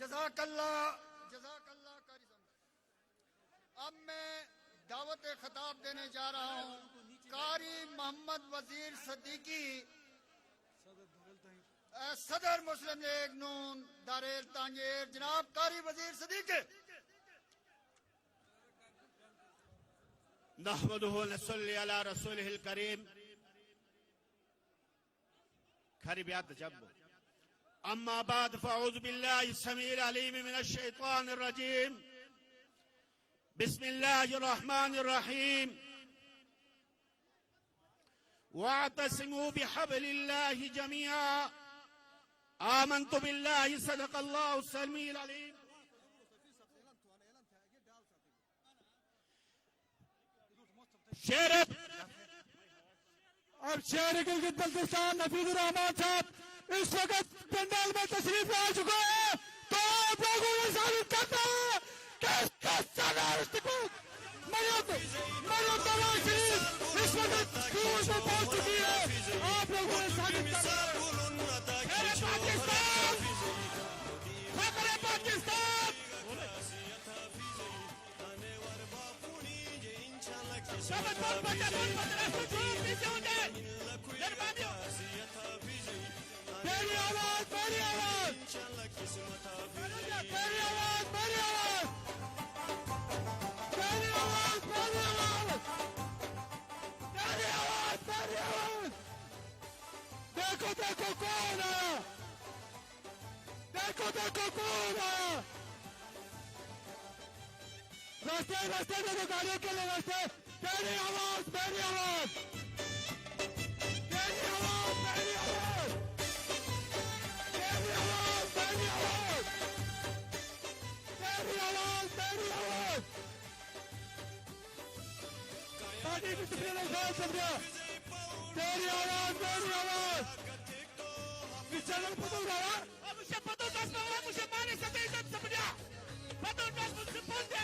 जज़ाकल्लाह कारी समझ। अब मैं दावत खिताब देने जा रहा हूँ कारी मोहम्मद वजीर सदीकी सदर मुस्लिम लीग नून दारेल तांजेर। जनाब कारी वजीर सदीकी। नहमदुहु व नसल्ली अला रसूलिहिल करीम। खरी ब्यात जब अम्मा बाद फ़अऊज़ु बिल्लाहि समीइल अलीम मिनश शैतानिर रजीम। बिस्मिल्लाहिर रहमानिर रहीम। वातसिमू बिहब्लिल्लाहि जमीआ आमन्तु बिल्लाहि सदक़ल्लाहु समीइल अलीम। शेर अब शेर गिलगित बल्तिस्तान नफीजुर रहमान साहब इस वक्त पंडाल में तशरीफ ला चुका है, तो आप लोगों ने साबित करना है कि इस वक्त स्कूल में पहुंच चुकी है। आप लोगों ने साबित करना है। मेरी आवाज मेरी आवाज मेरी आवाज मेरी आवाज मेरी आवाज मेरी आवाज मेरी आवाज मेरी आवाज। देखो देखो कौन आया, देखो देखो कौन आया। रास्ते रास्ते देखो गाड़ियों के लिए रास्ते। मेरी आवाज मेरी आवाज मेरी आवाज मेरी आवाज मेरी आवाज मेरी आवाज मेरी आवाज मेरी आवाज। पार्टी की शुक्रिया शुक्रिया। मेरी आवाज मेरी आवाज। इस चैनल पर तो उठाया मुझे पता दस मुझे माने सभी इज्जत समझा पता दस मुझसे फोन दिया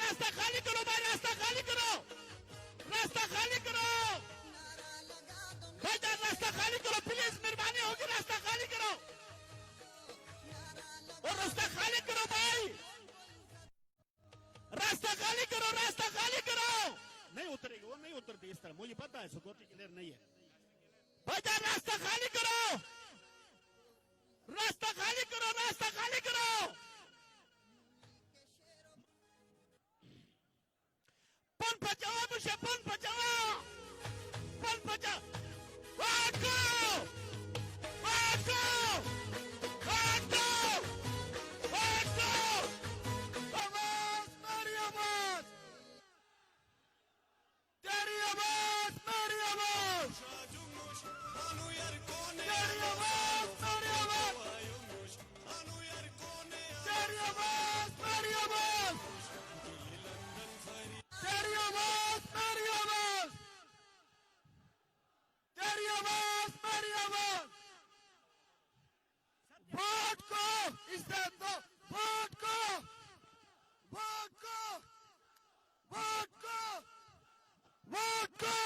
रास्ता खाली करो भाई, रास्ता खाली करो, रास्ता खाली करो भाई, रास्ता खाली करो प्लीज, मेहरबानी होगी, रास्ता खाली करो और रास्ता खाली करो भाई, रास्ता खाली करो, रास्ता खाली करो। नहीं उतरेगी, वो नहीं उतरती इस तरह, मुझे पता है सिक्योरिटी क्लियर नहीं है भाई। रास्ता खाली करो, रास्ता खाली करो, रास्ता खाली करो। पन बचाओ मुझे, पन बचाओ, पन बचाओ। भागो भागो भागो भागो। आवाज मेरी आवाज, तेरी आवाज मेरी आवाज, तेरी आवाज मेरी आवाज, तेरी आवाज मेरी आवाज, तेरी आवाज मेरी आवाज, तेरी आवाज मेरी आवाज। वोट को इज्जत दो, वोट को, वोट को, वोट को, वोट को,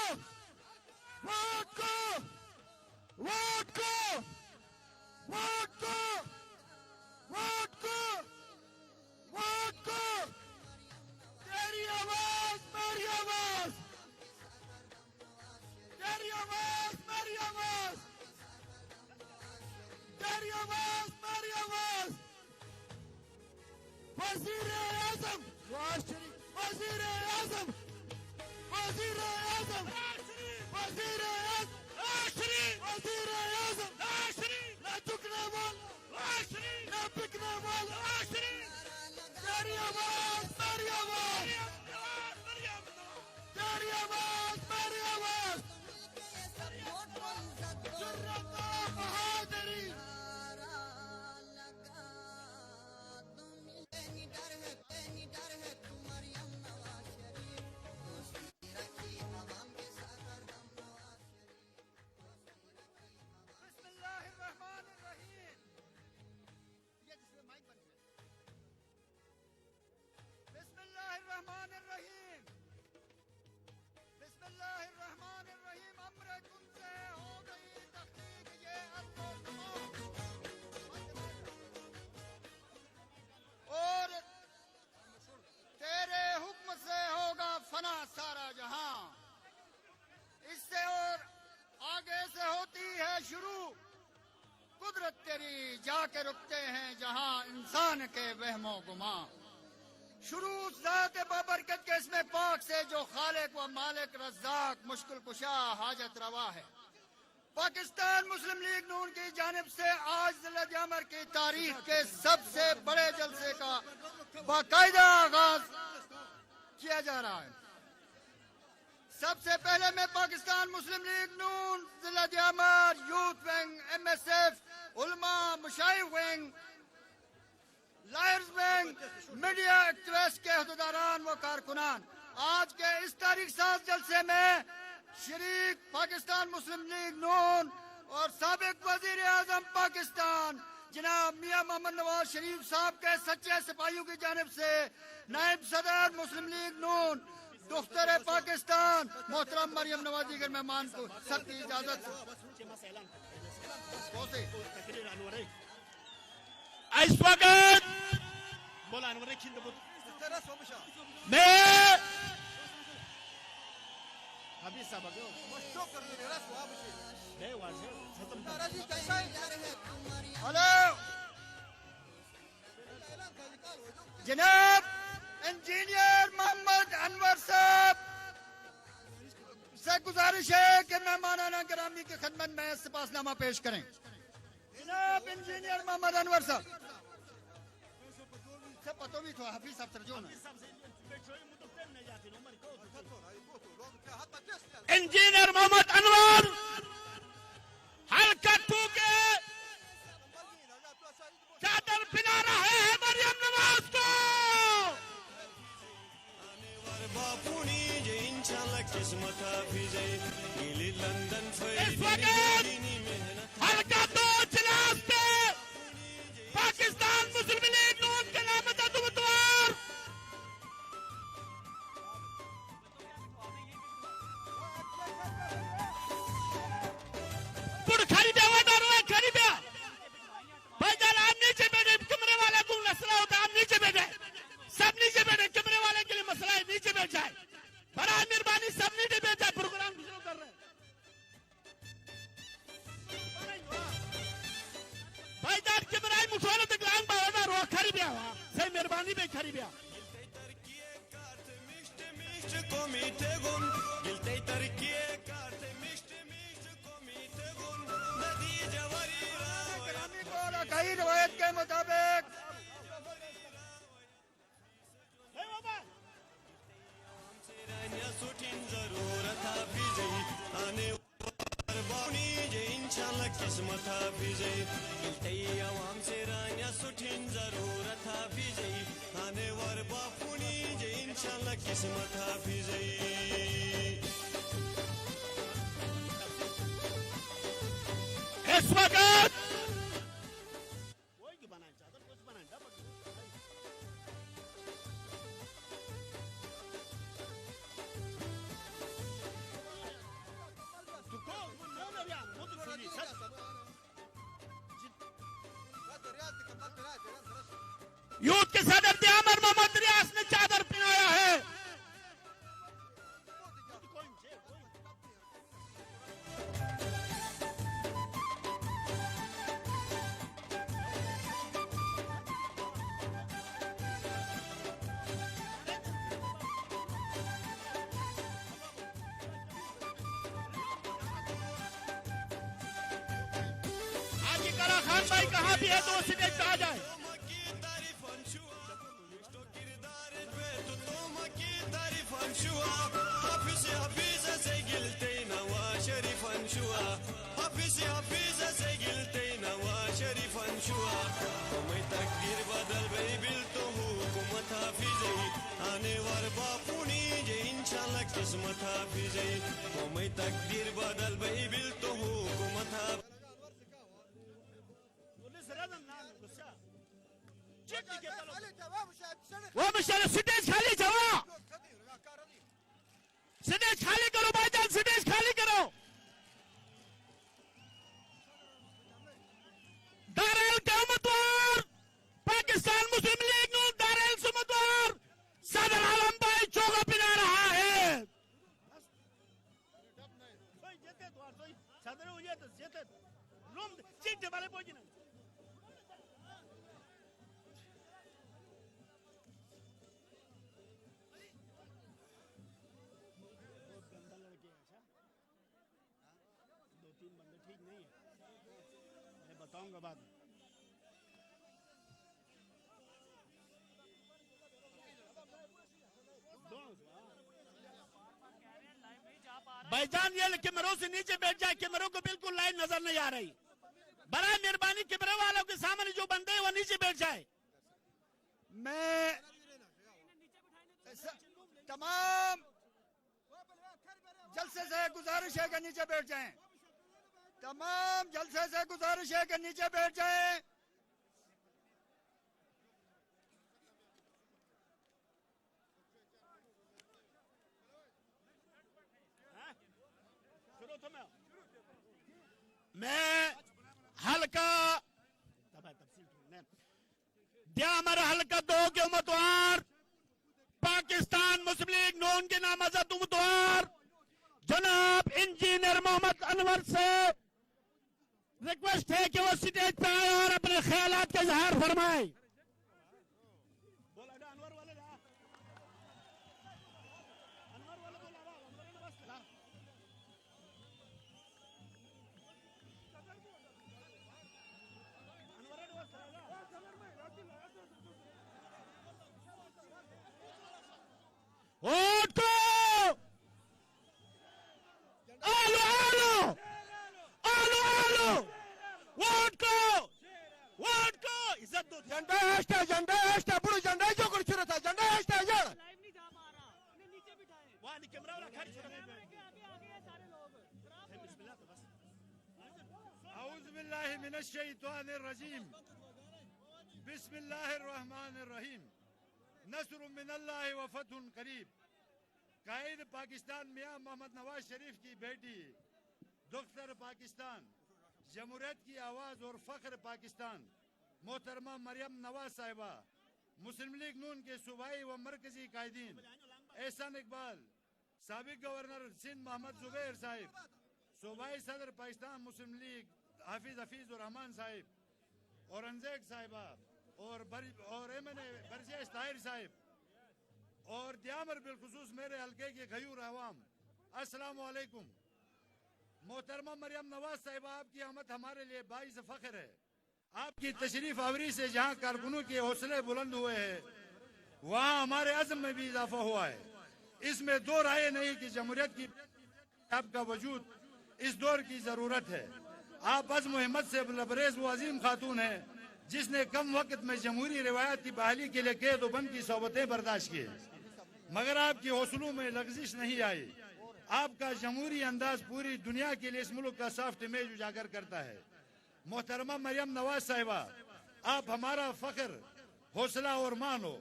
वोट को, वोट को, वोट को, वोट को, वोट को। तेरी आवाज मेरी आवाज, आवाज, मेरी आवाज। वजीर आजम नवाज शरीफ, वजीर आजम, वजीर आजम, वजीर आजम, वजीर आजम, ना झुकने वाला, ना बिकने वाला। तेरी आवाज, मेरी आवाज, तेरी आवाज, मेरी आवाज। जुर्रत बहादुरी, बिस्मिल्लाहिर्रहमानिर्रहीम। ये जिसमें माइक बंद है। बिस्मिल्लाहिर्रहमानिर्रहीम, बिस्मिल्लाहिर्रहमानिर्रहीम। अम्र कुन से हो गई तहकीक ये अर्ज़ और तमाम, और तेरे हुक्म से होगा फना सारा जहां। इससे और आगे से होती है शुरू, कुदरत तेरी जाके रुकते हैं जहां इंसान के वहमो गुमा। शुरू उस ज़ात बाबरकत के इसमें पाक से जो खालिक व मालिक रज़्ज़ाक मुश्किल कुशा हाजत रवा है। पाकिस्तान मुस्लिम लीग नून की जानिब से आज ज़िला-ए-अमर की तारीख के सबसे बड़े जलसे का बाकायदा आगाज किया जा रहा है। सबसे पहले मैं पाकिस्तान मुस्लिम लीग नून ज़िला-ए-अमर, यूथ विंग, MSF, उलमा, मुशाइख wing, lawyers wing, media activist के अहदेदारान व कारकुनान आज के इस तारीख साज जलसे में शरीक पाकिस्तान मुस्लिम लीग नून और साबिक वजीर आजम पाकिस्तान जनाब मियां मोहम्मद नवाज शरीफ साहब के सच्चे सिपाहियों की जानिब से नायब सदर मुस्लिम लीग नून दुख्तर पाकिस्तान मोहतरम मरियम नवाजी के मेहमान को सबकी इजाजत इस वक्त बोला अनवर मैं अभी सब हेलो जनाब इंजीनियर मोहम्मद अनवर साहब से गुजारिश है कि मेहमानाना गिरामी की खिदमत में सिपासनामा पेश करें। जनाब इंजीनियर मोहम्मद अनवर साहब से पतो भी तो हाफिज साहब तरजो ना इंजीनियर मोहम्मद अनवर हल्का टू के चादर पिला रहे हैं मरियम नवाज को। इस वक्त हल्का दो इजलास पे पाकिस्तान मुस्लिम लीग नून के नामज़द उम्मीदवार पुर खरीदे हुए दारुआ खरीदे भाईजान आप नीचे बैठे, कमरे वाला को मसला होता आप नीचे बैठे, सब नीचे बैठे, कमरे वाले के लिए मसला है नीचे बैठ जाए, बड़ा मेहरबानी सब नीचे बैठ जाए, प्रोग्राम शुरू कर रहे हैं भाईजान कमरा मुठवाने तक लांग बावड़ा रो खरीदे हुआ सही मेहरबानी पे खरीदे कई रवायत के मुताबिक किस्मत आवाम से रानिया सुठिन जरूरत हाफिजई आने वर बापुनी जे इंशाल्लाह किस्मत हाफिजई इस वक्त यूथ के सदर दियामर मोहम्मद रियाज ने चादर पहनाया है। है तो वो स्टेज पे आ जाए। किस्मत हाफिज़ई कोई तकदीर बदल बई बिल तो हुकूमत वो मुश्किल स्टेज खाली जाओ, स्टेज खाली करो भाईजान, स्टेज खाली करो। दारुल क़यामतवार पाकिस्तान मुस्लिम लीग नून दारुल सुमतवार सदर आलम भाई चौका पिला रहा है। बताऊंगा बाद में। भाईजान ये कैमरों से नीचे बैठ जाए, कैमरों को बिल्कुल लाइन नजर नहीं आ रही। बड़ा मेहरबानी कैमरे वालों के सामने जो बंदे हैं वो नीचे बैठ जाए। मैं तमाम जलसे से गुजारिश है कि नीचे बैठ जाएं, तमाम जलसे से गुजारिश है कि नीचे बैठ जाएं। मैं हल्का द्यामर हल्का 2 के उम्मीदवार पाकिस्तान मुस्लिम लीग नून के नामजद उम्मीदवार जनाब इंजीनियर मोहम्मद अनवर से रिक्वेस्ट है कि वो स्टेज पे आए और अपने ख्यालात का इजहार फरमाए। वोट को आलो आलो आलो आलो वोट को इज्जत दो। झंडा हेस्टा पुरु झंडा जो कुछ था झंडा हेस्टा यार लाइव नहीं जा पा रहा, उन्हें नीचे बिठाएं। वहां कैमरा वाला खड़ी छोड़ कैमरे के आगे आ गए सारे लोग। बिस्मिल्लाह तो बस। औज़ु बिल्लाहि मिनश शैतानिर रजीम बिस्मिल्लाहिर रहमानिर रहीम नस्रुम मिनल्लाहि व फतहुन करीब। कायद पाकिस्तान मियां मोहम्मद नवाज शरीफ की बेटी दुख्तर पाकिस्तान जमहूरियत की आवाज़ और फ़ख्र पाकिस्तान मोहतरमा मरियम नवाज साहिबा मुस्लिम लीग नून के सूबाई व मरकजी कायदीन एहसान इकबाल साबिक गवर्नर सिंध मोहम्मद जुबैर साहिब सूबाई सदर पाकिस्तान मुस्लिम लीग हफीज़ और रहमान साहिब औरंगजेब साहिबा और एमएनए बरजेश ताहिर साहिब और दियामर बिलखुसूस मेरे हल्के के गयूर अवाम अस्सलाम वालेकुम। मोहतरमा मरियम नवाज साहिबा आपकी आमद हमारे लिए बाइस फख्र है। आपकी तशरीफ आवरी से जहाँ कारकुनों के हौसले बुलंद हुए हैं वहाँ हमारे अज़्म में भी इजाफा हुआ है। इसमें दो राय नहीं कि जमहूरियत की आपका वजूद इस दौर की जरूरत है। आप अज़्म हिम्मत से लबरेज वो अजीम खातून है जिसने कम वक्त में जमहूरी रिवायत की बहाली के लिए कैद व बंद की सोबतें बर्दाश्त की, मगर आपके हौसलों में लग्जिश नहीं आई। आपका जमहूरी अंदाज पूरी दुनिया के लिए इस मुल्क का सॉफ्ट इमेज उजागर करता है। मोहतरमा मरियम नवाज साहिबा आप हमारा फख्र हौसला और मान हो।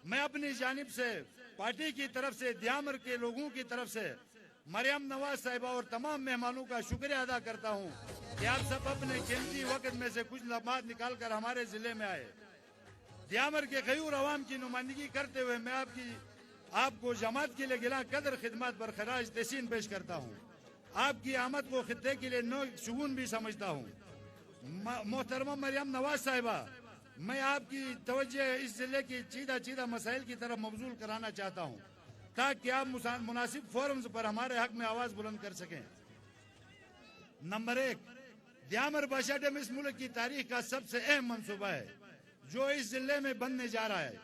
मैं अपनी जानिब से पार्टी की तरफ से दियामर के लोगों की तरफ से मरियम नवाज साहिबा और तमाम मेहमानों का शुक्रिया अदा करता हूँ कि आप सब अपने कीमती वक्त में से कुछ लम्हात निकाल कर हमारे जिले में आए। दियामर के गयूर अवाम की नुमाइंदगी करते हुए मैं आपको जमात के लिए गिला कदर खिदमत पर खराज तहसीन पेश करता हूँ। आपकी आमद को खित्ते के लिए नो शगुन भी समझता हूँ। मोहतरमा मरियम नवाज साहिबा मैं आपकी तवज्जो इस जिले की चीदा मसाइल की तरफ मबजूल कराना चाहता हूँ ताकि आप मुनासिब फोरम्स पर हमारे हक में आवाज बुलंद कर सकें। नंबर 1 दियामर बादशाह डैम इस मुल्क की तारीख का सबसे अहम मंसूबा है जो इस जिले में बनने जा रहा है।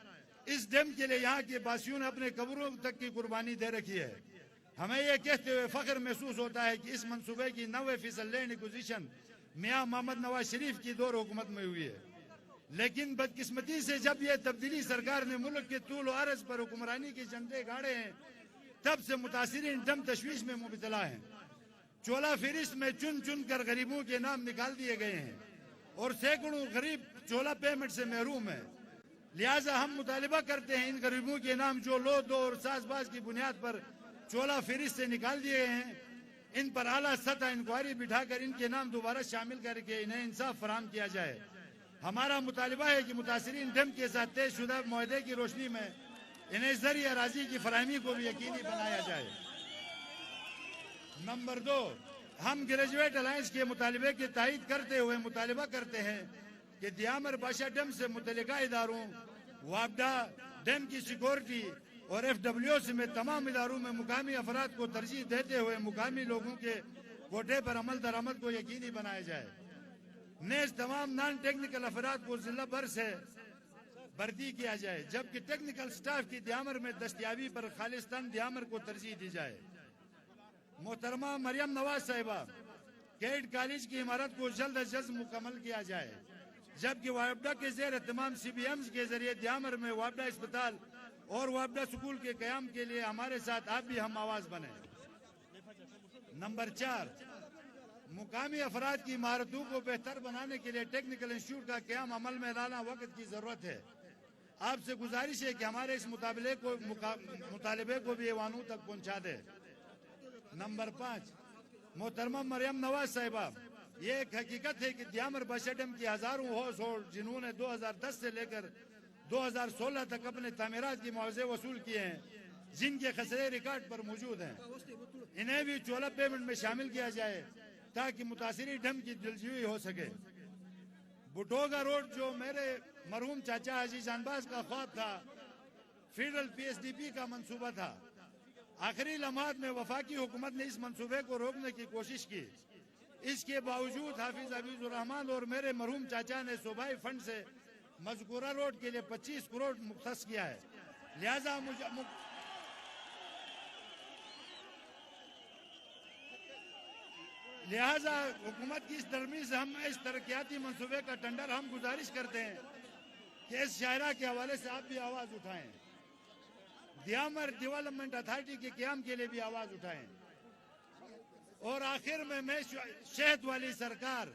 इस डैम के लिए यहाँ के वासियों ने अपने कब्रों तक की कुर्बानी दे रखी है। हमें यह कहते हुए फख्र महसूस होता है कि इस मंसूबे की 90% लैंड एक्विजिशन मियां मोहम्मद नवाज शरीफ की दौर हुकूमत में हुई है। लेकिन बदकिस्मती से जब यह तब्दीली सरकार ने मुल्क के तूल और अर्ज पर हुक्मरानी के झंडे गाड़े हैं, तब से मुतासिरीन दम तशवीश में मुबतला हैं। चोला फहरिस्त में चुन चुन कर गरीबों के नाम निकाल दिए गए हैं और सैकड़ों गरीब चोला पेमेंट से महरूम है। लिहाजा हम मुतालिबा करते हैं इन गरीबों के नाम जो लो दो और साजबाज की बुनियाद पर चोला फहरिस्त से निकाल दिए हैं, इन पर आला सतह इंक्वायरी बिठाकर इनके नाम दोबारा शामिल करके इन्हें इंसाफ फराहम किया जाए। हमारा मुतालिबा है कि मुतासिरीन डैम के साथ तय शुदा मुआहदे की रोशनी में इन्हें ज़रिए अराजी की फराहमी को भी यकीनी बनाया जाए। नंबर 2, हम ग्रेजुएट अलायंस के मुतालिबे की तायीद करते हुए मुतालिबा करते हैं कि दियामर बादशाह डैम से मुतल्लिका इदारों, वापडा, डैम की सिक्योरिटी और FWO में तमाम इदारों में मुकामी अफराद को तरजीह देते हुए मुकामी लोगों के कोटे पर अमल दरामद को यकीनी बनाया जाए। नेज़ तमाम नॉन टेक्निकल अफराद को जिला भर से भर्ती किया जाए, जबकि टेक्निकल स्टाफ की दियामर में दस्तियाबी पर खालिस्तान दियामर को तरजीह दी जाए। मोहतरमा मरियम नवाज साहिबा कैड कॉलेज की इमारत को जल्द अज जल्द मुकम्मल किया जाए, जबकि वापडा के जेर तमाम CBMs के जरिए दियामर में वापडा अस्पताल और वापडा स्कूल के कयाम के लिए हमारे साथ आप भी हम आवाज बने। नंबर 4, मुकामी अफराद की इमारतों को बेहतर बनाने के लिए टेक्निकल इंस्टीट्यूट का क्याम अमल में लाना वक्त की जरूरत है। आपसे गुजारिश है कि हमारे इस मुतालिबे को भी ऐवानों तक पहुंचा दे। नंबर 5, मोहतरमा मरियम नवाज साहिबा, ये एक हकीकत है कि दियामर बादशाह डैम की हजारों हाउस होल्ड जिन्होंने 2010 से लेकर 2016 तक अपने तामीरात की मुआवजे वसूल किए हैं, जिनके खसरे रिकॉर्ड पर मौजूद हैं, इन्हें भी चोला पेमेंट में शामिल किया जाए ताकि मुतासिरी डैम की दिलजुई हो सके। बुटोगा रोड जो मेरे मरहूम चाचा हाजी जानबाज का ख्वाब था, फेडरल PSDP का मंसूबा था, आखिरी लम्हात में वफाकी हुकूमत ने इस मंसूबे को रोकने की कोशिश की। इसके बावजूद हाफिज हबीबुर रहमान और मेरे मरहूम चाचा ने सूबाई फंड से मजकूरा रोड के लिए 25 करोड़ मुख्तस किया है। लिहाजा हुकूमत की इस तरमीम से हम इस तरक्याती मंसूबे का टेंडर हम गुजारिश करते हैं कि इस शायरा के हवाले से आप भी आवाज उठाएं, दियामर डेवलपमेंट अथॉरिटी के क्याम के लिए भी आवाज उठाएं। और आखिर में मैं शहद वाली सरकार,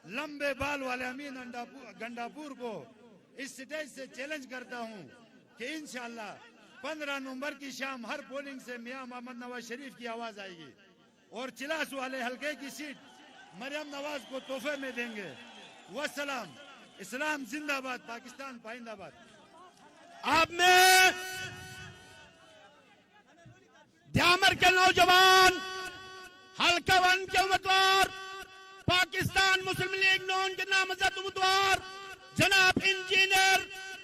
लंबे बाल वाले अमीन गंडापुर को इस स्टेज से चैलेंज करता हूं कि इंशाअल्लाह 15 नवंबर की शाम हर पोलिंग से मियां मोहम्मद नवाज शरीफ की आवाज आएगी और चिलास वाले हल्के की सीट मरियम नवाज को तोहफे में देंगे। वस्सलाम। इस्लाम जिंदाबाद, पाकिस्तान पाइंदाबाद। आप में दियामर के नौजवान, हल्का 1 के उम्मीदवार, पाकिस्तान मुस्लिम लीग नून के नामजद उम्मीदवार जनाब इंजीनियर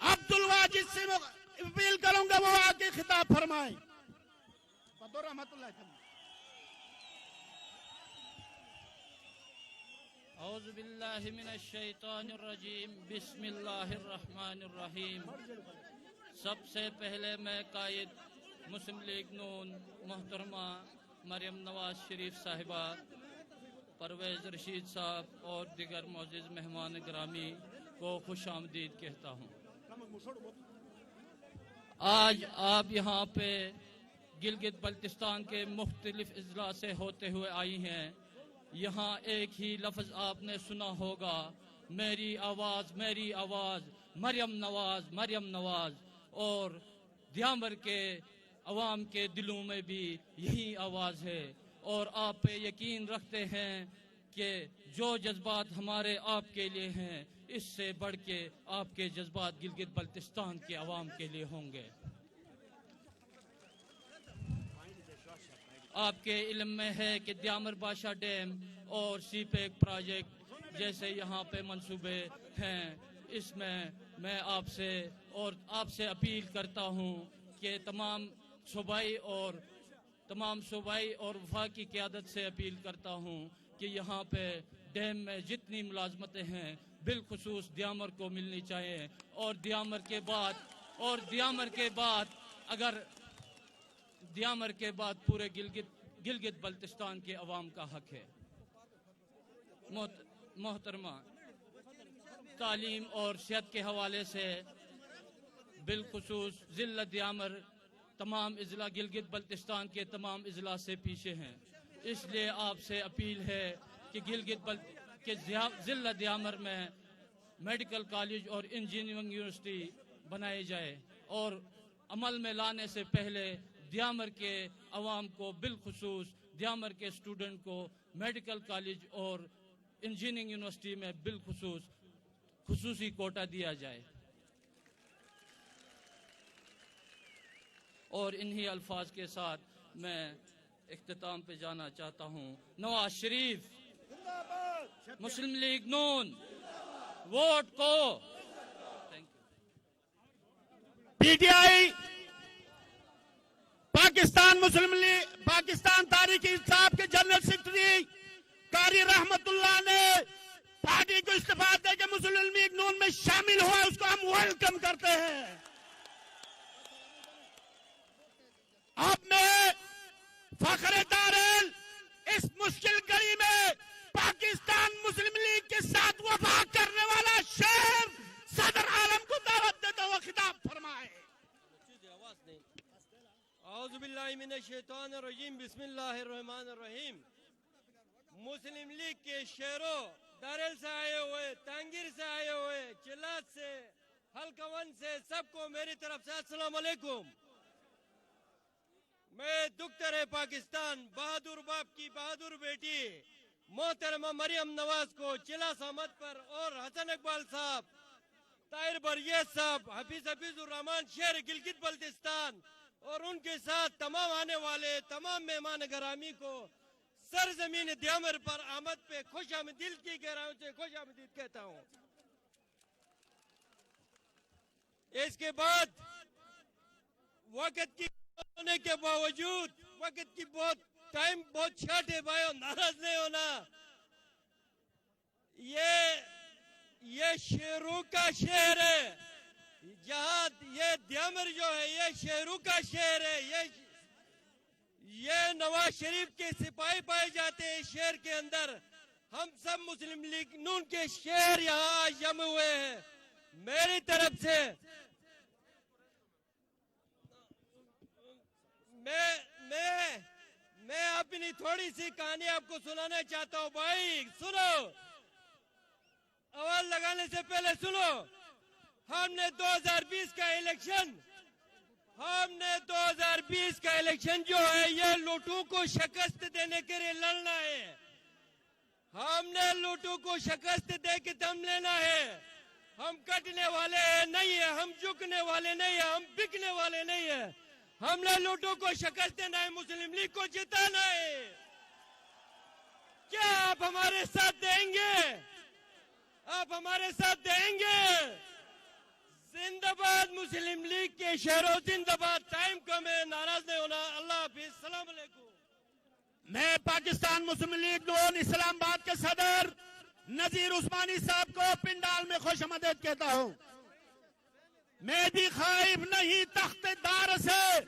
अब्दुल वाजिद से अपील करूंगा वो आगे खिताब फरमाएं। औज़ु बिल्लाहि मिनश शैतानिर रजीम, बिस्मिल्लाहिर रहमानिर रहीम। सबसे पहले मैं कायद मुस्लिम लीग नून मोहतरमा मरियम नवाज शरीफ साहिबा, परवेज रशीद साहब और दिगर मोअज़्ज़िज़ मेहमान गिरामी को खुश आमदीद कहता हूँ। आज आप यहाँ पे गिलगित बल्तिस्तान के मुख्तलिफ अजला से होते हुए आई हैं। यहाँ एक ही लफ्ज़ आपने सुना होगा, मेरी आवाज़, मेरी आवाज़, मरियम नवाज, मरियम नवाज। और दियामर के अवाम के दिलों में भी यही आवाज़ है और आप पे यकीन रखते हैं कि जो जज्बात हमारे आपके लिए हैं, इससे बढ़ के आपके जज्बात गिलगित बल्तिस्तान के अवाम के लिए होंगे। आपके इल्म में है कि दियामर बादशाह डैम और सीपेक प्रोजेक्ट जैसे यहाँ पे मंसूबे हैं, इसमें मैं आपसे अपील करता हूँ कि तमाम सूबाई और वफाकी क़यादत से अपील करता हूँ कि यहाँ पे डैम में जितनी मुलाजमतें हैं बिलखुसूस दियामर को मिलनी चाहिए। और दियामर के बाद पूरे गिलगित बल्तिस्तान के अवाम का हक है। मोहतरमा, तालीम और सेहत के हवाले से बिलखुसूस ज़िला दियामर तमाम इजला गिलगित बल्तिस्तान के तमाम इजला से पीछे हैं। इसलिए आपसे अपील है कि ज़िला दियामर में मेडिकल कॉलेज और इंजीनियरिंग यूनिवर्सिटी बनाई जाए और अमल में लाने से पहले दियामर के अवाम को बिलखुसूस दियामर के स्टूडेंट को मेडिकल कॉलेज और इंजीनियरिंग यूनिवर्सिटी में बिलखुसूस खुसूसी कोटा दिया जाए। और इन्हीं अल्फाज के साथ मैं इख्तिताम पे जाना चाहता हूँ। नवाज शरीफ, मुस्लिम लीग नून, वोट को। Thank you. PTI, Pakistan Muslim league, Pakistan तारीख इंसाफ के जनरल सेक्रेटरी कारी रहमतुल्लाह ने पार्टी को इस्तीफा देकर मुस्लिम लीग नून में शामिल हुआ, उसको हम वेलकम करते हैं। अब मैं फखरे तारेल इस मुश्किल घड़ी में पाकिस्तान मुस्लिम लीग के साथ वफा करने वाला शेर सदर आलम को दावत देता हुआ खिताब फरमाए। औज़ुबिल्लाहिमिनश्शैतानिर्रजीम, बिस्मिल्लाहिर्रहमानिर्रहीम। मुस्लिम लीग के शेरों, दारेल से आए हुए, तांगिर से आए हुए, चिल्लात से, हलकवन से, सबको मेरी तरफ से अस्सलाम वालेकुम। मैं दुख्तर पाकिस्तान बहादुर बाप की बहादुर बेटी मोहतरमा मरियम नवाज को चिला सहमद पर और हसन इकबाल साहब, ताहिर बरियत साहब, हफीजुर रहमान शेर गिलगित बल्तिस्तान और उनके साथ तमाम आने वाले तमाम मेहमान गरामी को सरजमीन दियामर पर आमद पे खुश आमदीद की गहराइयों से खुश आमदीद कहता हूँ। इसके बाद वक्त की होने के बावजूद, वक्त की टाइम बहुत शॉर्ट है भाई, नाराज नहीं होना। ये शेरों का शहर है, जहाँ ये दियामर जो है ये शेरों का शहर है। ये नवाज शरीफ के सिपाही पाए जाते हैं शहर के अंदर। हम सब मुस्लिम लीग नून के शहर यहाँ जमे हुए हैं। मेरी तरफ से मैं अपनी थोड़ी सी कहानी आपको सुनाना चाहता हूँ। भाई सुनो, आवाज लगाने से पहले सुनो। हमने 2020 का इलेक्शन जो है ये लूटों को शिकस्त देने के लिए लड़ना है। हमने लूटों को शिकस्त दे के दम लेना है। हम कटने वाले नहीं है, हम झुकने वाले नहीं है, हम बिकने वाले नहीं है। हमने लूटों को शिकस्त देना है, मुस्लिम लीग को जिताना है। क्या आप हमारे साथ देंगे? आप हमारे साथ देंगे? जिंदाबाद मुस्लिम लीग के शहरों, जिंदाबाद। टाइम कम है, नाराज नहीं होना। अल्लाह हाफिज, सलाम अलैकुम। मैं पाकिस्तान मुस्लिम लीग नून इस्लामाबाद के सदर नजीर उस्मानी साहब को पिंडाल में खुशामदीद कहता हूँ। मैं भी खाइफ नहीं तख्तेदार से,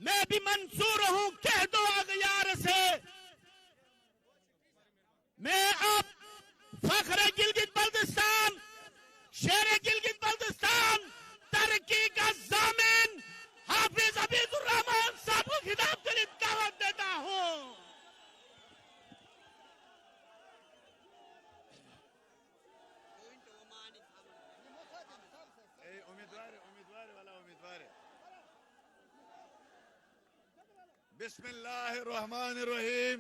मैं भी मंसूर हूँ कह दो अगयार से। मैं अब फखरे गिलगित बल्तिस्तान, शेर गिलगित बल्तिस्तान, तरक्की का जामिन हफीजुर रहमान साहब को खिताब के लिए दावत देता हूँ। बिस्मिल्लाहिर्रहमानिर्रहीम।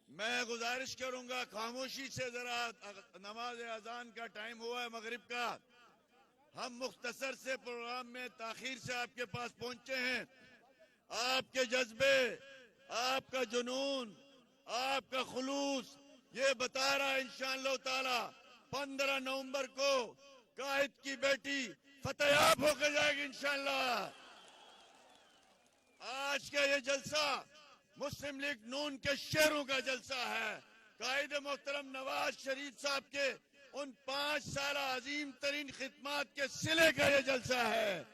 मैं गुजारिश करूंगा खामोशी से, जरा नमाज अजान का टाइम हुआ है मगरिब का। हम मुख्तसर से प्रोग्राम में ताखीर से आपके पास पहुंचे हैं। आपके जज्बे, आपका जुनून, आपका खुलूस ये बता रहा है इंशाअल्लाह ताला 15 नवंबर को कायद की बेटी फतेयाब होकर जाएगी इंशाअल्लाह। आज का ये जलसा मुस्लिम लीग नून के शेरों का जलसा है। कायद मोहतरम नवाज शरीफ साहब के उन 5 साल अजीम तरीन खिदमात के सिले का ये जलसा है।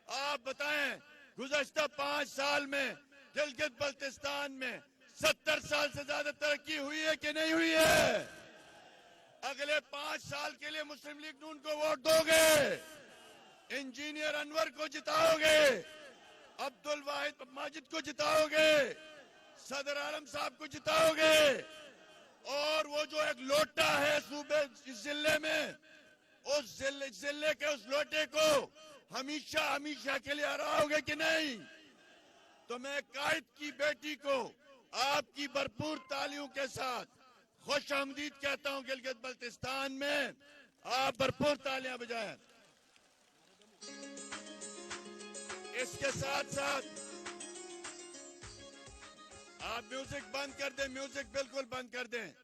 आप बताएं, गुज़श्ता 5 साल में गिलगित बल्तिस्तान में 70 साल से ज्यादा तरक्की हुई है कि नहीं हुई है? अगले 5 साल के लिए मुस्लिम लीग नून को वोट दोगे? इंजीनियर अनवर को जिताओगे? अब्दुल वाहिद माजिद को जिताओगे? सदर आलम साहब को जिताओगे? और वो जो एक लोटा है सूबे इस जिले में, उस जिले के उस लोटे को हमेशा हमेशा के लिए हराओगे कि नहीं? तो मैं कायद की बेटी को आपकी भरपूर तालियों के साथ खुश आमदीद कहता हूं। गिलगित बल्तिस्तान में आप भरपूर तालियां बजाएं। इसके साथ साथ आप म्यूजिक बंद कर दें, म्यूजिक बिल्कुल बंद कर दें।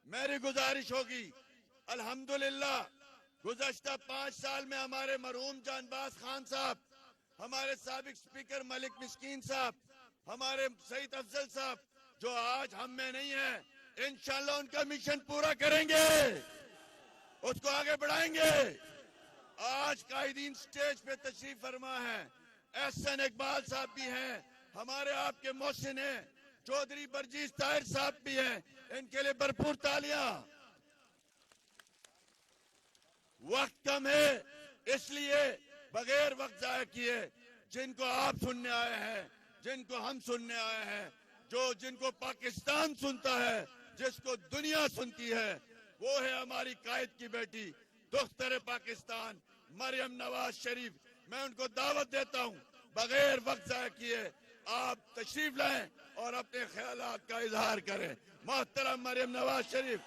मेरी गुजारिश होगी, अल्हम्दुलिल्लाह गुज़श्ता 5 साल में हमारे मरहूम जानबाज खान साहब, हमारे साबिक स्पीकर मलिक मिस्कीन साहब, हमारे सईद अफजल साहब जो आज हम में नहीं है, इंशाल्लाह उनका मिशन पूरा करेंगे, उसको आगे बढ़ाएंगे। आज कायदीन स्टेज पे तशरीफ फरमा है, एहसन इकबाल साहब भी हैं, हमारे आपके मोहसिन हैं, चौधरी बरजीज ताहिर साहब भी हैं, इनके लिए भरपूर तालियां। वक्त कम है, इसलिए बगैर वक्त जाया किए जिनको आप सुनने आए हैं, जिनको हम सुनने आए हैं, जिनको पाकिस्तान सुनता है, जिसको दुनिया सुनती है, वो है हमारी कायद की बेटी दुख्तर पाकिस्तान मरियम नवाज शरीफ। मैं उनको दावत देता हूं, बगैर वक्त जाया किए आप तशरीफ लाएं और अपने ख्यालात का इजहार करें। मोहतरम मरियम नवाज शरीफ।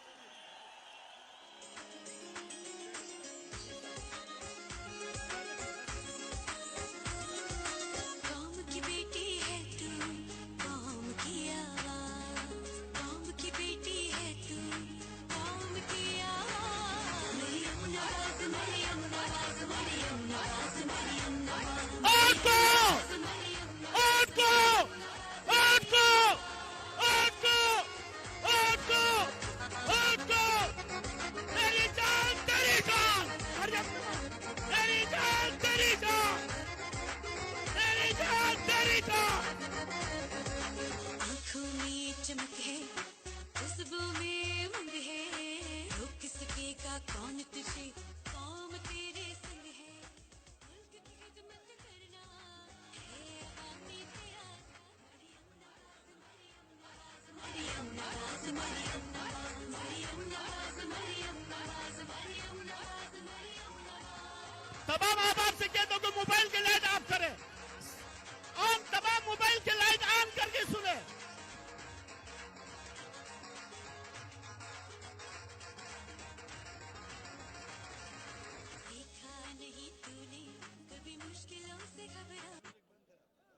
तमाम आप आपसे कहता हूं कि मोबाइल की लाइट ऑफ करें, और तमाम मोबाइल की लाइट ऑन करके सुने।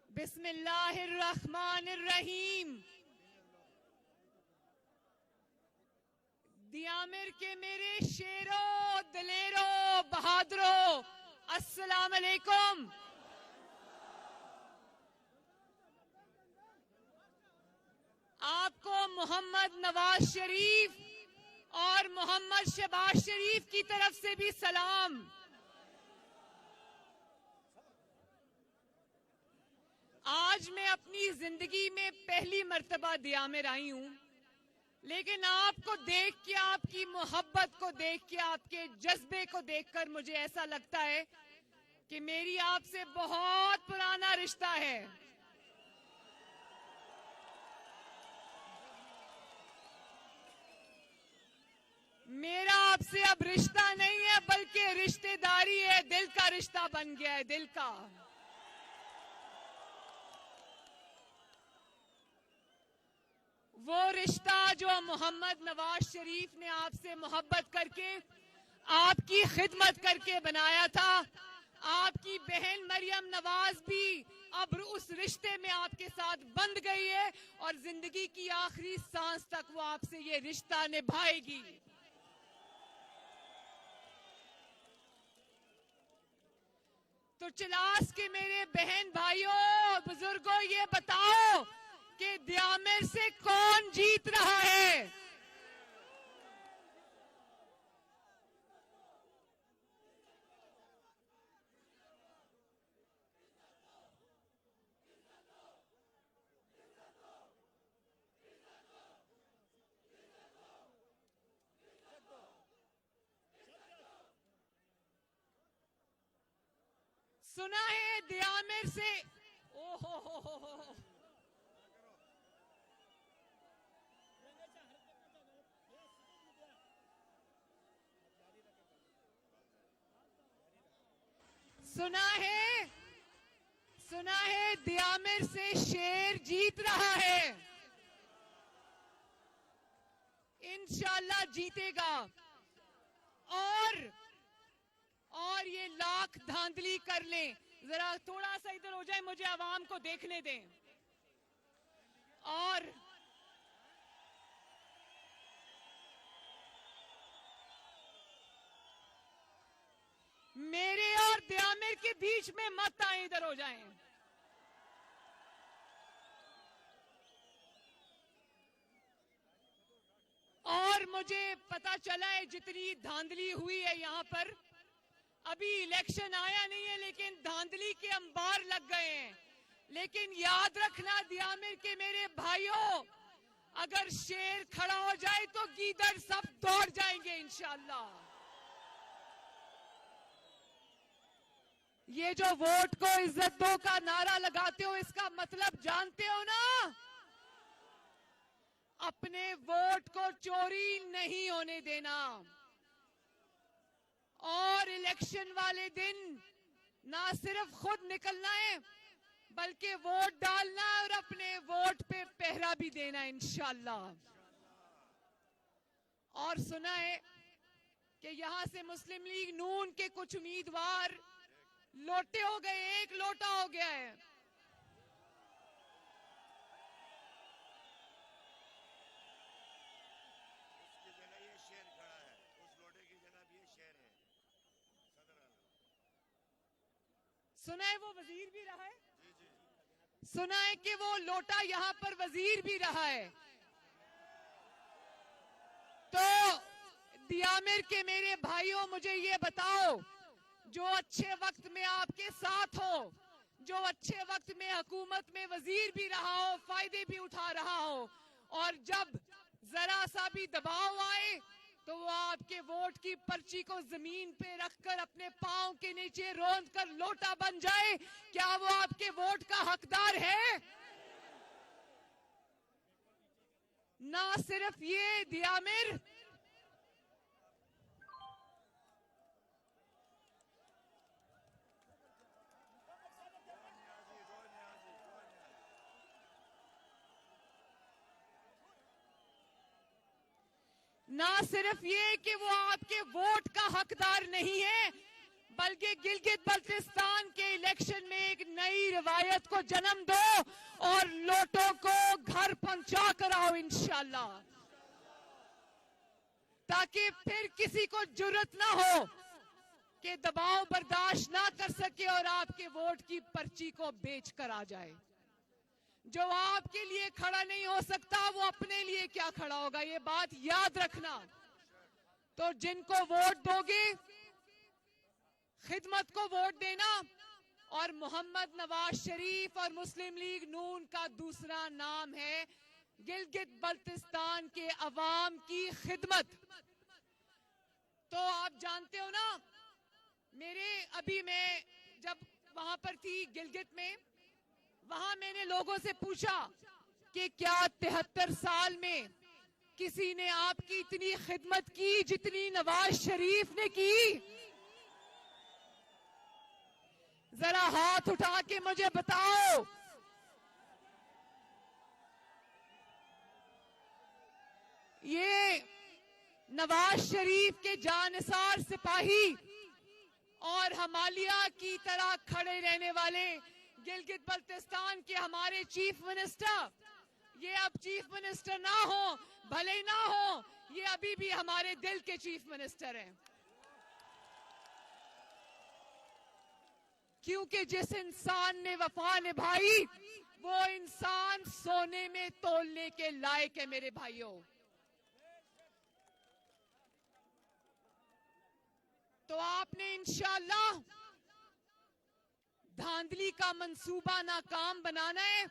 बिस्मिल्लाहिर्रहमानिर्रहीम। दियामिर के मेरे शेरों, दलेरों, बहादुरों, अस्सलाम अलैकुम। आपको मोहम्मद नवाज शरीफ और मोहम्मद शहबाज शरीफ की तरफ से भी सलाम। आज मैं अपनी जिंदगी में पहली मर्तबा दियामिर आई हूं, लेकिन आपको देख के, आपकी मोहब्बत को देख के, आपके जज्बे को देखकर मुझे ऐसा लगता है कि मेरी आपसे बहुत पुराना रिश्ता है। मेरा आपसे अब रिश्ता नहीं है, बल्कि रिश्तेदारी है, दिल का रिश्ता बन गया है, दिल का। वो रिश्ता जो मोहम्मद नवाज शरीफ ने आपसे मोहब्बत करके, आपकी खिदमत करके बनाया था। आपकी बहन मरियम नवाज भी अब उस रिश्ते में आपके साथ बंध गई है और जिंदगी की आखिरी सांस तक वो आपसे ये रिश्ता निभाएगी। तो चिलास के मेरे बहन भाइयों, बुजुर्गों, ये बताओ कि द्यामिर से कौन जीत रहा है? सुना है द्यामिर से, ओहो, सुना है द्यामिर से शेर जीत रहा है। इंशाल्लाह जीतेगा। और ये लाख धांधली कर लें, जरा थोड़ा सा इधर हो जाए, मुझे आवाम को देखने दें। और मेरे और द्यामिर के बीच में मत आए, इधर हो जाएं। और मुझे पता चला है जितनी धांधली हुई है यहाँ पर, अभी इलेक्शन आया नहीं है लेकिन धांधली के अंबार लग गए हैं। लेकिन याद रखना द्यामिर के मेरे भाइयों, अगर शेर खड़ा हो जाए तो गीदड़ सब दौड़ जाएंगे इंशाल्लाह। ये जो वोट को इज्जत दो का नारा लगाते हो, इसका मतलब जानते हो ना? अपने वोट को चोरी नहीं होने देना। और इलेक्शन वाले दिन ना सिर्फ खुद निकलना है, बल्कि वोट डालना और अपने वोट पे पहरा भी देना इंशाल्लाह। और सुना है कि यहां से मुस्लिम लीग नून के कुछ उम्मीदवार लोटे हो गए, एक लोटा हो गया है। सुना है वो वजीर भी रहा है, सुना है कि वो लोटा यहाँ पर वजीर भी रहा है। तो द्यामिर के मेरे भाइयों, मुझे ये बताओ, जो अच्छे वक्त में आपके साथ हो, जो अच्छे वक्त में हुकूमत में वजीर भी रहा हो, फायदे भी उठा रहा हो, और जब जरा सा भी दबाव आए तो वो आपके वोट की पर्ची को जमीन पे रखकर अपने पांव के नीचे रोंद कर लोटा बन जाए, क्या वो आपके वोट का हकदार है? ना सिर्फ ये द्यामिर, ना सिर्फ ये कि वो आपके वोट का हकदार नहीं है, बल्कि गिलगित बल्तिस्तान के इलेक्शन में एक नई रिवायत को जन्म दो और लोटों को घर पहुंचा कर आओ इंशाल्लाह, ताकि फिर किसी को जुर्रत ना हो कि दबाव बर्दाश्त ना कर सके और आपके वोट की पर्ची को बेच कर आ जाए। जो आपके लिए खड़ा नहीं हो सकता, वो अपने लिए क्या खड़ा होगा, ये बात याद रखना। तो जिनको वोट दोगे, खिदमत को वोट देना, और मोहम्मद नवाज शरीफ और मुस्लिम लीग नून का दूसरा नाम है गिलगित बल्तिस्तान के अवाम की खिदमत। तो आप जानते हो ना, अभी मैं जब वहां पर थी गिलगित में, वहां मैंने लोगों से पूछा कि क्या 73 साल में किसी ने आपकी इतनी खिदमत की जितनी नवाज शरीफ ने की? जरा हाथ उठा के मुझे बताओ। ये नवाज शरीफ के जानिसार सिपाही और हमालिया की तरह खड़े रहने वाले गिलगित बल्तिस्तान के हमारे चीफ मिनिस्टर, ये अब चीफ मिनिस्टर ना हो, भले ना हो, ये अभी भी हमारे दिल के चीफ मिनिस्टर हैं। क्योंकि जिस इंसान ने वफा निभाई वो इंसान सोने में तोलने के लायक है मेरे भाइयों। तो आपने इंशाअल्लाह धांधली का मंसूबा नाकाम बनाना है।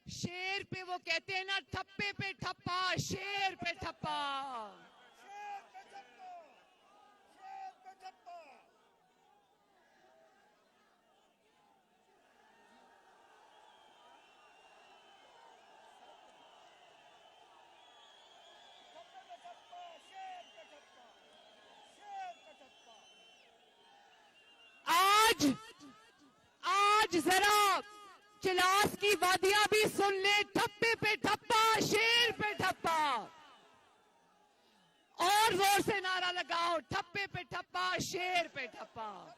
शेर पे वो कहते हैं ना, ठप्पे पे ठप्पा, शेर पे ठप्पा। आज जरा चिलास की वादियां भी सुन ले। ठप्पे पे ठप्पा, शेर पे ठप्पा। और जोर से नारा लगाओ, ठप्पे पे ठप्पा, शेर पे ठप्पा।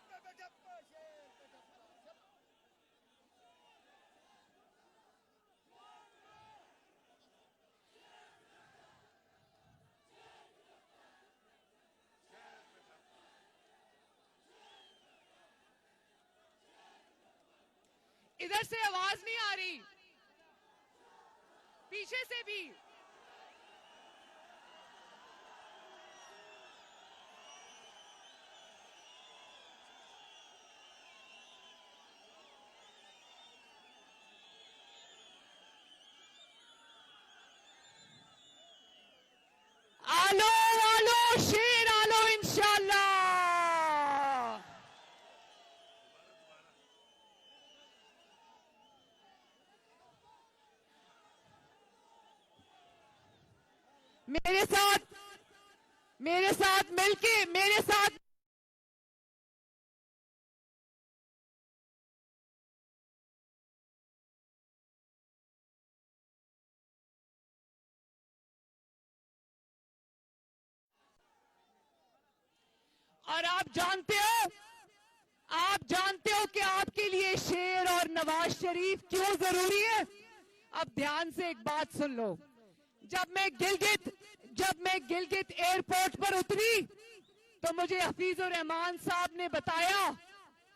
इधर से आवाज नहीं आ रही, पीछे से भी। आलो आलो शेर आलो इंशाल्लाह। मेरे साथ मिलके मेरे साथ और आप जानते हो कि आपके लिए शेर और नवाज शरीफ क्यों जरूरी है। अब ध्यान से एक बात सुन लो। जब मैं गिलगित एयरपोर्ट पर उतरी तो मुझे हफीजुर रहमान साहब ने बताया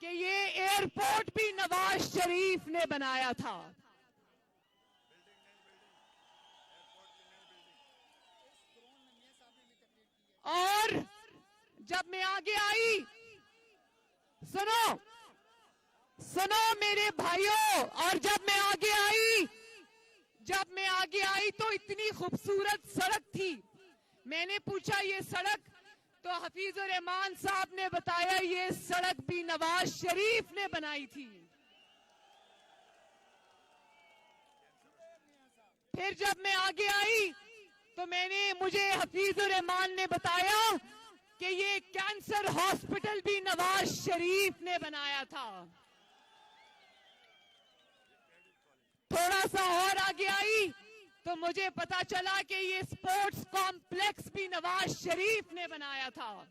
कि ये एयरपोर्ट भी नवाज शरीफ ने बनाया था। और जब मैं आगे आई, सुनो मेरे भाइयों, और जब मैं आगे आई तो इतनी खूबसूरत सड़क थी। मैंने पूछा ये सड़क, तो हफीजुर रहमान साहब ने बताया ये सड़क भी नवाज शरीफ ने बनाई थी। फिर जब मैं आगे आई तो मुझे हफीजुर रहमान ने बताया कि ये कैंसर हॉस्पिटल भी नवाज शरीफ ने बनाया था। थोड़ा सा और आगे आई तो मुझे पता चला कि ये स्पोर्ट्स कॉम्प्लेक्स भी नवाज शरीफ ने बनाया था।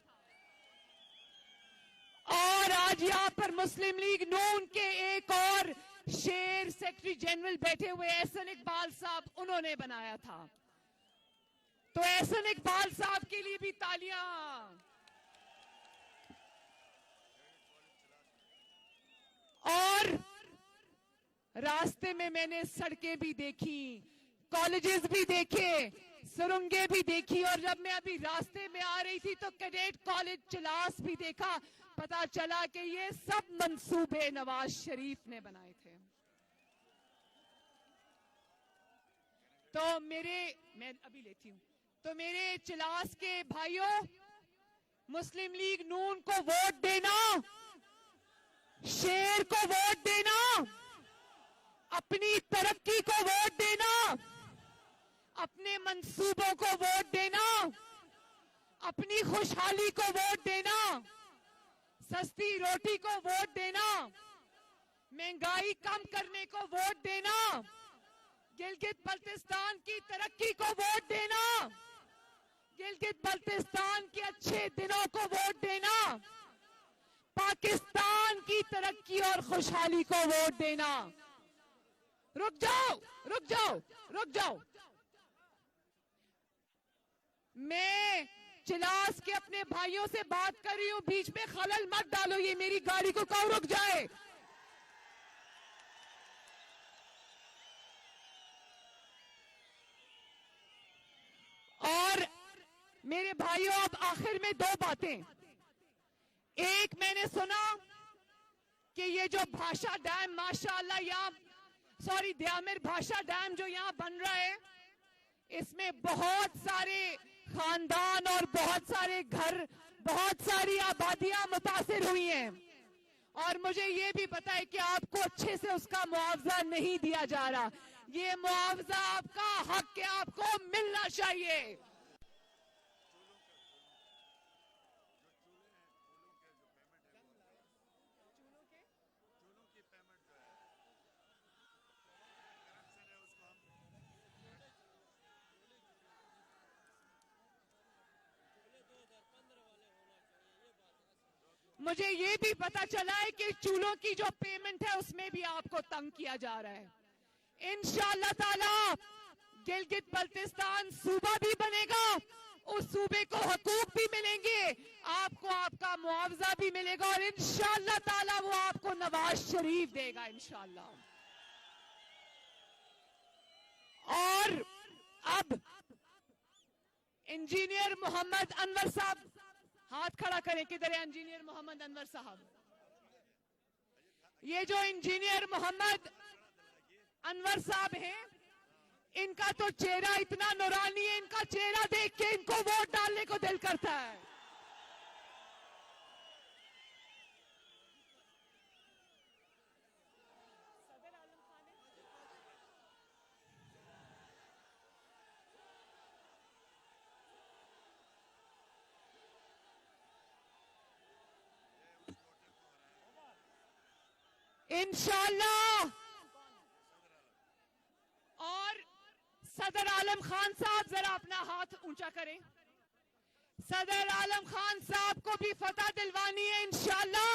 और आज यहाँ पर मुस्लिम लीग नून के एक और शेर सेक्रेटरी जनरल बैठे हुए एहसन इकबाल साहब, उन्होंने बनाया था। तो एहसन इकबाल साहब के लिए भी तालियां। और रास्ते में मैंने सड़कें भी देखी, कॉलेजेस भी देखे, सुरंगें भी देखी। और जब मैं अभी रास्ते में आ रही थी तो कैडेट कॉलेज चिलास भी देखा। पता चला कि ये सब मंसूबे नवाज शरीफ ने बनाए थे। तो मैं अभी लेती हूं। तो मेरे चिलास के भाइयों, मुस्लिम लीग नून को वोट देना, शेर को वोट देना, अपनी तरक्की को वोट देना, अपने मंसूबों को वोट देना, अपनी खुशहाली को वोट देना, सस्ती रोटी को वोट देना, महंगाई कम करने को वोट देना, गिलगित बल्तिस्तान की तरक्की को वोट देना, गिलगित बल्तिस्तान के अच्छे दिनों को वोट देना, पाकिस्तान की तरक्की और खुशहाली को वोट देना। रुक जाओ। मैं चिलास के अपने भाइयों से बात कर रही हूं, बीच में खलल मत डालो, ये मेरी गाड़ी को कौन रुक जाए। और मेरे भाइयों, अब आखिर में दो बातें। एक, मैंने सुना कि ये जो भाषा डैम माशाअल्लाह यहाँ, सॉरी द्यामिर भाषा डैम जो यहाँ बन रहा है, इसमें बहुत सारे खानदान और बहुत सारे घर, बहुत सारी आबादियां मुतासिर हुई हैं। और मुझे ये भी पता है कि आपको अच्छे से उसका मुआवजा नहीं दिया जा रहा। ये मुआवजा आपका हक है, आपको मिलना चाहिए। मुझे ये भी पता चला है कि चूल्हों की जो पेमेंट है उसमें भी आपको तंग किया जा रहा है। इंशाअल्लाह ताला गिलगित बल्तिस्तान सूबा भी बनेगा, उस सूबे को हकूक भी मिलेंगे, आपको आपका मुआवजा भी मिलेगा और इंशाअल्लाह ताला वो आपको नवाज शरीफ देगा इंशाअल्लाह। और अब इंजीनियर मोहम्मद अनवर साहब हाथ खड़ा करें, किधर है इंजीनियर मोहम्मद अनवर साहब? ये जो इंजीनियर मोहम्मद अनवर साहब हैं, इनका तो चेहरा इतना नूरानी है, इनका चेहरा देख के इनको वोट डालने को दिल करता है। इंशाअल्लाह। और सदर आलम खान साहब जरा अपना हाथ ऊंचा करें। सदर आलम खान साहब को भी फतह दिलवानी है इंशाअल्लाह।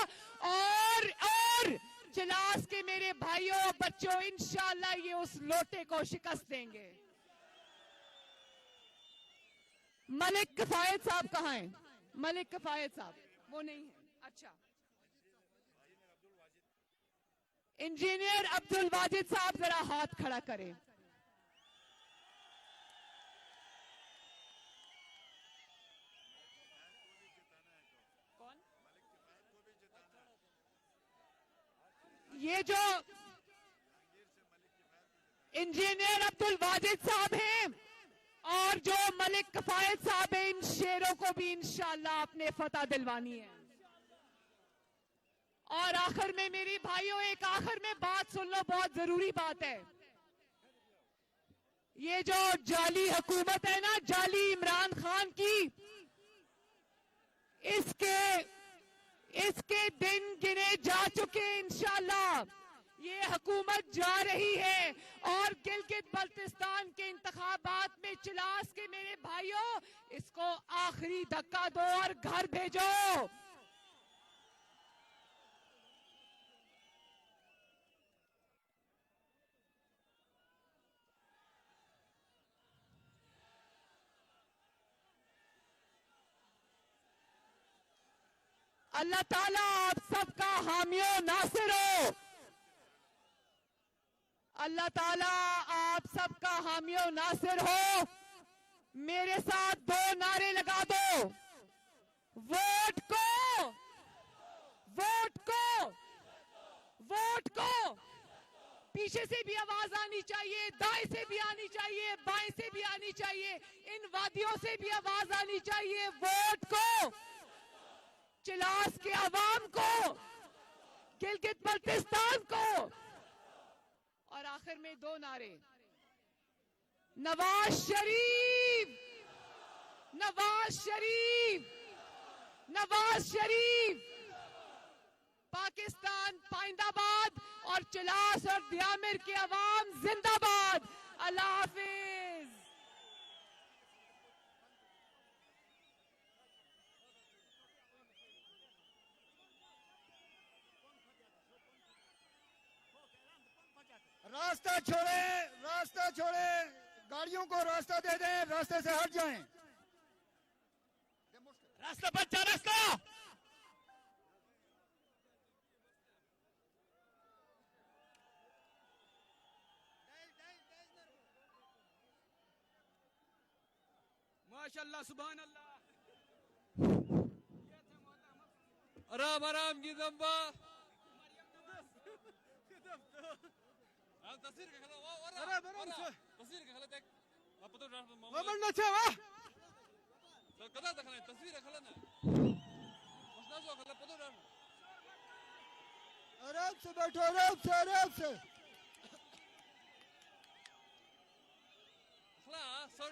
और चिलास के मेरे भाइयों और बच्चों, इंशाअल्लाह ये उस लोटे को शिकस्त देंगे। मलिक किफायत साहब कहाँ हैं? मलिक किफायत साहब वो नहीं है। अच्छा, इंजीनियर अब्दुल वाजिद साहब जरा हाथ खड़ा करें। कौन? ये जो इंजीनियर अब्दुल वाजिद साहब हैं और जो मलिक किफायत साहब हैं, इन शेरों को भी इंशाअल्लाह अपने फतह दिलवानी है। और आखिर में मेरी भाइयों, एक आखिर में बात सुन लो, बहुत जरूरी बात है। ये जो जाली हुकूमत है ना, जाली इमरान खान की, इसके दिन गिने जा चुके। इंशाअल्लाह ये हुकूमत जा रही है और गिलगित बल्तिस्तान के इंतखाबात में चिलास के मेरे भाइयों, इसको आखिरी धक्का दो और घर भेजो। अल्लाह ताला आप सबका हामियो नासिर हो। अल्लाह ताला आप सबका हामियो नासिर हो। मेरे साथ दो नारे लगा दो। वोट को, वोट को, वोट को। पीछे से भी आवाज आनी चाहिए, दाएं से भी आनी चाहिए, बाएं से भी आनी चाहिए, इन वादियों से भी आवाज आनी चाहिए। वोट को, चिलास के अवाम को, गिलगित बल्तिस्तान को। और आखिर में दो नारे, नवाज शरीफ, नवाज शरीफ, नवाज शरीफ। पाकिस्तान पाइंदाबाद और चिलास और द्यामिर के अवाम जिंदाबाद। अल्लाह हाफिज। रास्ता छोड़े, रास्ता छोड़े, गाड़ियों को रास्ता दे दें, रास्ते से हट जाएं। Rasta bachcha rasta. माशाल्लाह सुभान अल्लाह आराम आराम की दम्बा तस्वीर का खला तस्वीर का खला देख आप तो वमन छवा तो कदा देखना तस्वीर का खला ना उसना जो खला पतो ना आराम से बैठो, आराम से खला सर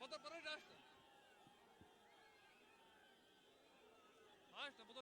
पता पर राष्ट्र आज तो पता